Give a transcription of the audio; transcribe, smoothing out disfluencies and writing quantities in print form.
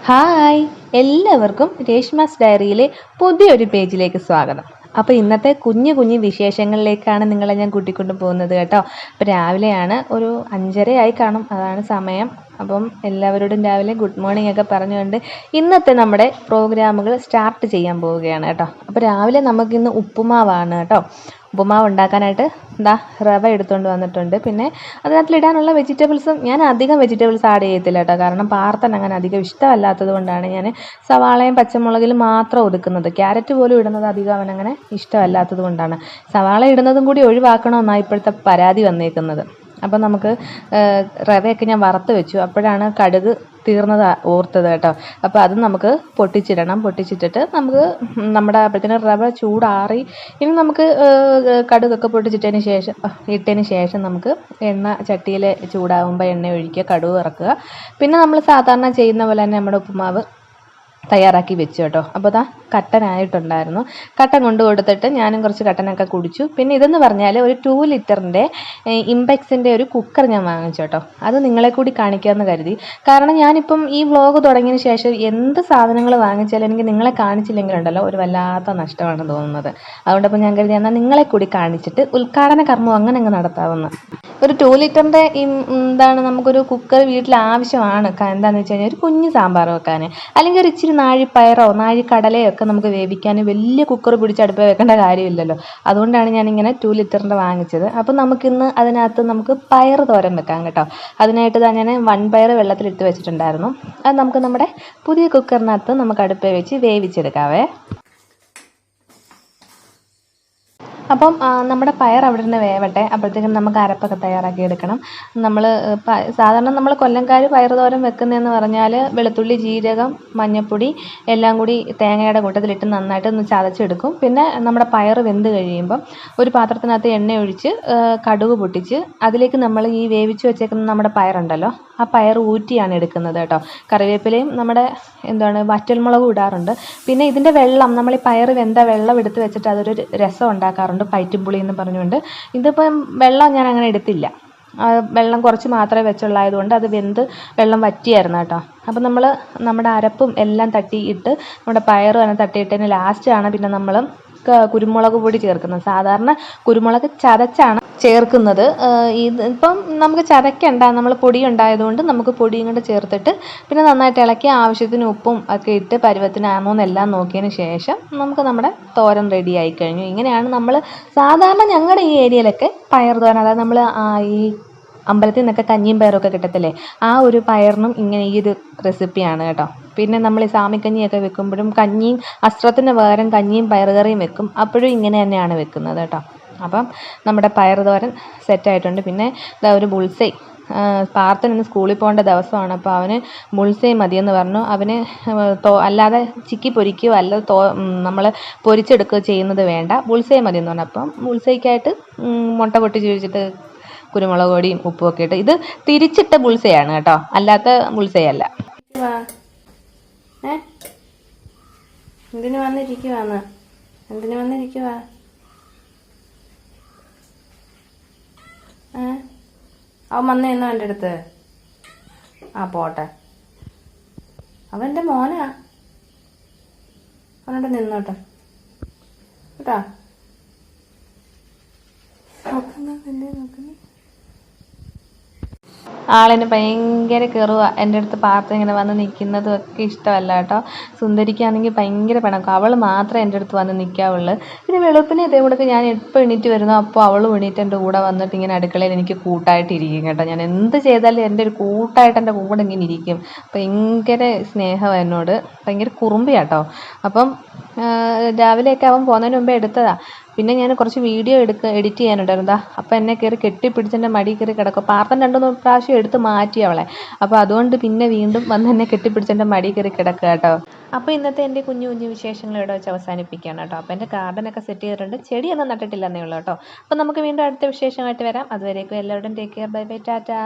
Hi, എല്ലാവർക്കും രേഷ്മാസ് ഡയറിയിലെ പുതിയൊരു പേജിലേക്ക് സ്വാഗതം. അപ്പോൾ ഇന്നത്തെ കുഞ്ഞു കുഞ്ഞു വിശേഷങ്ങളിലേക്കാണ് നിങ്ങളെ ഞാൻ കൂട്ടിക്കൊണ്ട് പോകുന്നത് കേട്ടോ. അപ്പോൾ രാവിലെയാണ്, ഒരു 5:30 ആയി കാണും, അതാണ് സമയം. അപ്പം എല്ലാവരോടും രാവിലെ ഗുഡ് മോർണിംഗ് ഒക്കെ പറഞ്ഞുകൊണ്ട് ഇന്നത്തെ നമ്മുടെ പ്രോഗ്രാമുകൾ സ്റ്റാർട്ട് ചെയ്യാൻ പോവുകയാണ് കേട്ടോ. അപ്പോൾ രാവിലെ നമുക്കിന്ന് ഉപ്പുമാവാണ് കേട്ടോ. ഉപ്പുമാവ് ഉണ്ടാക്കാനായിട്ട് റവ എടുത്തുകൊണ്ട് വന്നിട്ടുണ്ട്. പിന്നെ അതിനകത്തിലിടാനുള്ള വെജിറ്റബിൾസും ഞാൻ അധികം വെജിറ്റബിൾസ് ആഡ് ചെയ്യത്തില്ല കേട്ടോ. കാരണം പാർത്തൻ അങ്ങനെ അധികം ഇഷ്ടമല്ലാത്തത് കൊണ്ടാണ് ഞാൻ സവാളയും പച്ചമുളകിലും മാത്രം ഒതുക്കുന്നത്. ക്യാരറ്റ് പോലും ഇടുന്നത് അധികം അവനങ്ങനെ ഇഷ്ടമല്ലാത്തത് കൊണ്ടാണ്. സവാള ഇടുന്നതും കൂടി ഒഴിവാക്കണമെന്നാണ് ഇപ്പോഴത്തെ പരാതി വന്നേക്കുന്നത്. അപ്പം നമുക്ക് റവയൊക്കെ ഞാൻ വറുത്ത് വെച്ചു. അപ്പോഴാണ് കടുക് തീർന്നത് ഓർത്തത് കേട്ടോ. അപ്പോൾ അത് നമുക്ക് പൊട്ടിച്ചിടണം. പൊട്ടിച്ചിട്ടിട്ട് നമുക്ക് നമ്മുടെ അപ്പോഴത്തേനും റവ ചൂടാറി. ഇനി നമുക്ക് കടുകൊക്കെ ഇട്ടതിന് ശേഷം നമുക്ക് എണ്ണ ചട്ടിയിൽ ചൂടാകുമ്പോൾ എണ്ണ ഒഴിക്കുക, കടുക് ഇറക്കുക. പിന്നെ നമ്മൾ സാധാരണ ചെയ്യുന്ന പോലെ തന്നെ നമ്മുടെ ഉപ്പുമാവ് തയ്യാറാക്കി വെച്ചു കേട്ടോ. അപ്പോൾ കട്ടനായിട്ടുണ്ടായിരുന്നു. കട്ടൻ കൊണ്ട് കൊടുത്തിട്ട് ഞാനും കുറച്ച് കട്ടനൊക്കെ കുടിച്ചു. പിന്നെ ഇതെന്ന് പറഞ്ഞാൽ ഒരു 2 ലിറ്ററിൻ്റെ ഇംപെക്സിൻ്റെ ഒരു കുക്കർ ഞാൻ വാങ്ങിച്ചു കേട്ടോ. അത് നിങ്ങളെ കൂടി കാണിക്കാമെന്ന് കരുതി. കാരണം ഞാനിപ്പം ഈ വ്ളോഗ് തുടങ്ങിയതിന് ശേഷം എന്ത് സാധനങ്ങൾ വാങ്ങിച്ചാലും എനിക്ക് നിങ്ങളെ കാണിച്ചില്ലെങ്കിലുണ്ടല്ലോ ഒരു വല്ലാത്ത നഷ്ടമാണ് തോന്നുന്നത്. അതുകൊണ്ടപ്പോൾ ഞാൻ കരുതി എന്നാൽ നിങ്ങളെ കൂടി കാണിച്ചിട്ട് ഉദ്ഘാടന കർമ്മം അങ്ങനെ നടത്താവുന്ന ഒരു 2 ലിറ്ററിൻ്റെ നമുക്കൊരു കുക്കർ വീട്ടിൽ ആവശ്യമാണ്. എന്താണെന്ന് വെച്ച് കഴിഞ്ഞാൽ ഒരു കുഞ്ഞ് സാമ്പാർ വെക്കാൻ, അല്ലെങ്കിൽ ഒരു ഇച്ചിരി നാഴിപ്പയറോ നാഴിക്കടലയോ ഒക്കെ നമുക്ക് വേവിക്കാൻ വലിയ കുക്കർ പിടിച്ച് അടുപ്പ് വെക്കേണ്ട കാര്യമില്ലല്ലോ. അതുകൊണ്ടാണ് ഞാനിങ്ങനെ 2 ലിറ്ററിൻ്റെ വാങ്ങിച്ചത്. അപ്പം നമുക്കിന്ന് അതിനകത്ത് നമുക്ക് പയർ തോരൻ വെക്കാം കേട്ടോ. അതിനായിട്ട് ഞാൻ വൻപയർ വെള്ളത്തിലിട്ട് വെച്ചിട്ടുണ്ടായിരുന്നു. അത് നമുക്ക് നമ്മുടെ പുതിയ കുക്കറിനകത്ത് നമുക്ക് അടുപ്പ് വെച്ച് വേവിച്ചെടുക്കാവേ. അപ്പം നമ്മുടെ പയർ അവിടെ നിന്ന് വേവട്ടെ. അപ്പോഴത്തേക്കും നമുക്ക് അരപ്പൊക്കെ തയ്യാറാക്കി എടുക്കണം. സാധാരണ നമ്മൾ കൊല്ലംകാർ പയർ തോരൻ വെക്കുന്നതെന്ന് പറഞ്ഞാൽ വെളുത്തുള്ളി, ജീരകം, മഞ്ഞൾപ്പൊടി എല്ലാം കൂടി തേങ്ങയുടെ കൂട്ടത്തിലിട്ട് നന്നായിട്ട് ഒന്ന് ചതച്ചെടുക്കും. പിന്നെ നമ്മുടെ പയർ വെന്ത് കഴിയുമ്പം ഒരു പാത്രത്തിനകത്ത് എണ്ണ ഒഴിച്ച് കടുക് പൊട്ടിച്ച് അതിലേക്ക് നമ്മൾ ഈ വേവിച്ച് വെച്ചേക്കുന്ന നമ്മുടെ പയറുണ്ടല്ലോ, ആ പയർ ഊറ്റിയാണ് എടുക്കുന്നത് കേട്ടോ. കറിവേപ്പിലയും നമ്മുടെ വറ്റൽമുളകും ഇടാറുണ്ട്. പിന്നെ ഇതിൻ്റെ വെള്ളം, നമ്മൾ ഈ പയർ വെന്ത വെള്ളം എടുത്ത് വെച്ചിട്ട് അതൊരു രസം ഉണ്ടാക്കാറുണ്ട്, പയറ്റുംപുളി എന്ന് പറഞ്ഞുകൊണ്ട്. ഇതിപ്പം വെള്ളം ഞാൻ അങ്ങനെ എടുത്തില്ല. വെള്ളം കുറച്ച് മാത്രമേ വെച്ചുള്ളായതുകൊണ്ട് അത് വെള്ളം വറ്റിയായിരുന്നു കേട്ടോ. അപ്പം നമ്മുടെ അരപ്പും എല്ലാം തട്ടിയിട്ട് നമ്മുടെ പയറും അതിനെ തട്ടിയിട്ടതിന് ലാസ്റ്റാണ് പിന്നെ നമ്മൾ കുരുമുളക് പൊടി ചേർക്കുന്നത്. സാധാരണ കുരുമുളക് ചതച്ചാണ് ചേർക്കുന്നത്. ഇപ്പം നമുക്ക് ചതയ്ക്കണ്ട, നമ്മൾ പൊടി ഉണ്ടായതുകൊണ്ട് നമുക്ക് പൊടിയും കൊണ്ട് ചേർത്തിട്ട് പിന്നെ നന്നായിട്ട് ഇളക്കി ആവശ്യത്തിന് ഉപ്പും ഒക്കെ ഇട്ട് പരുവത്തിനാണോ എന്നെല്ലാം നോക്കിയതിന് ശേഷം നമുക്ക് നമ്മുടെ തോരൻ റെഡി ആയി കഴിഞ്ഞു. ഇങ്ങനെയാണ് നമ്മൾ സാധാരണ ഞങ്ങളുടെ ഈ ഏരിയയിലൊക്കെ പയർ തോരൻ, അതായത് നമ്മൾ ഈ അമ്പലത്തിൽ നിന്നൊക്കെ കഞ്ഞിയും പയറൊക്കെ കിട്ടത്തില്ലേ, ആ ഒരു പയറിനും ഇങ്ങനെ ഈ ഒരു റെസിപ്പിയാണ് കേട്ടോ. പിന്നെ നമ്മൾ ഈ സാമിക്കഞ്ഞിയൊക്കെ വെക്കുമ്പോഴും കഞ്ഞിയും അസ്ത്രത്തിന് പകരം കഞ്ഞിയും പയറുകറിയും വെക്കും, അപ്പോഴും ഇങ്ങനെ തന്നെയാണ് വെക്കുന്നത് കേട്ടോ. അപ്പം നമ്മുടെ പയർ തോരൻ സെറ്റായിട്ടുണ്ട്. പിന്നെ ഒരു ബുൾസൈ, പാർത്ഥൻ ഇന്ന് സ്കൂളിൽ പോകേണ്ട ദിവസമാണ്. അപ്പോൾ അവന് ബുൾസൈ മതിയെന്ന് പറഞ്ഞു. അവന് അല്ലാതെ ചിക്കി പൊരിക്കുകയോ അല്ലാതെ നമ്മൾ പൊരിച്ചെടുക്കുകയോ ചെയ്യുന്നത് വേണ്ട, ബുൾസൈ മതിയെന്ന് പറഞ്ഞു. അപ്പം ബുൾസൈക്കായിട്ട് മുട്ട പൊട്ടിച്ച് വെച്ചിട്ട് കുരുമുളക് പൊടിയും ഉപ്പും ഒക്കെ ഇട്ട്, ഇത് തിരിച്ചിട്ട ബുൾസൈയാണ് കേട്ടോ, അല്ലാത്ത ബുൾസൈ അല്ല. എന്തിനു വന്നിരിക്കുവാന്ന്? അവൻ വന്നു എന്നോ എൻ്റെ അടുത്ത്? ആ പോട്ടെ, അവൻ്റെ മോനാ, അവനോട് നിന്നോട്ടെ കേട്ടോ. നോക്കുന്നു ആളിന് ഭയങ്കര കെറുവാ. എൻ്റെ അടുത്ത് പാർത്ത് ഇങ്ങനെ വന്ന് നിൽക്കുന്നതും ഒക്കെ ഇഷ്ടമല്ല കേട്ടോ. സുന്ദരിക്കാണെങ്കിൽ ഭയങ്കര പിണക്കം, അവൾ മാത്രമേ എൻ്റെ അടുത്ത് വന്ന് നിൽക്കാവുള്ളൂ. പിന്നെ വെളുപ്പിനെ ഇതേ കൂടെ ഞാൻ എപ്പോൾ എണീറ്റ് വരുന്നോ അപ്പോൾ അവളും എണീറ്റ് എൻ്റെ കൂടെ വന്നിട്ട് ഇങ്ങനെ അടുക്കളയിൽ എനിക്ക് കൂട്ടായിട്ടിരിക്കും കേട്ടോ. ഞാൻ എന്ത് ചെയ്താലും എൻ്റെ ഒരു കൂട്ടായിട്ട് എൻ്റെ കൂടെ ഇങ്ങനെ ഇരിക്കും. ഭയങ്കര സ്നേഹം എന്നോട്, ഭയങ്കര കുറുമ്പിയാട്ടോ. അപ്പം രാവിലെയൊക്കെ അവൻ പോകുന്നതിന് മുമ്പേ എടുത്തതാ. പിന്നെ ഞാൻ കുറച്ച് വീഡിയോ എഡിറ്റ് ചെയ്യാനുണ്ടായിരുന്നു. അപ്പോൾ എന്നെ കയറി കെട്ടിപ്പിടിച്ചെൻ്റെ മടി കയറി കിടക്കും. പാർത്തൻ 2-3 പ്രാവശ്യം എടുത്ത് മാറ്റി അവളെ. അപ്പോൾ അതുകൊണ്ട് പിന്നെ വീണ്ടും വന്ന് എന്നെ കെട്ടിപ്പിടിച്ചെൻ്റെ മടി കയറി കിടക്കുക കേട്ടോ. അപ്പോൾ ഇന്നത്തെ എൻ്റെ കുഞ്ഞു കുഞ്ഞു വിശേഷങ്ങൾ ഇവിടെ വെച്ച് അവസാനിപ്പിക്കുകയാണ് കേട്ടോ. അപ്പോൾ എൻ്റെ ഗാർഡനൊക്കെ സെറ്റ് ചെയ്തിട്ടുണ്ട്, ചെടിയൊന്നും നട്ടിട്ടില്ലെന്നേ ഉള്ളൂ കേട്ടോ. അപ്പോൾ നമുക്ക് വീണ്ടും അടുത്ത വിശേഷമായിട്ട് വരാം. അതുവരേക്കും എല്ലാവരും take care, bye bye, Tata.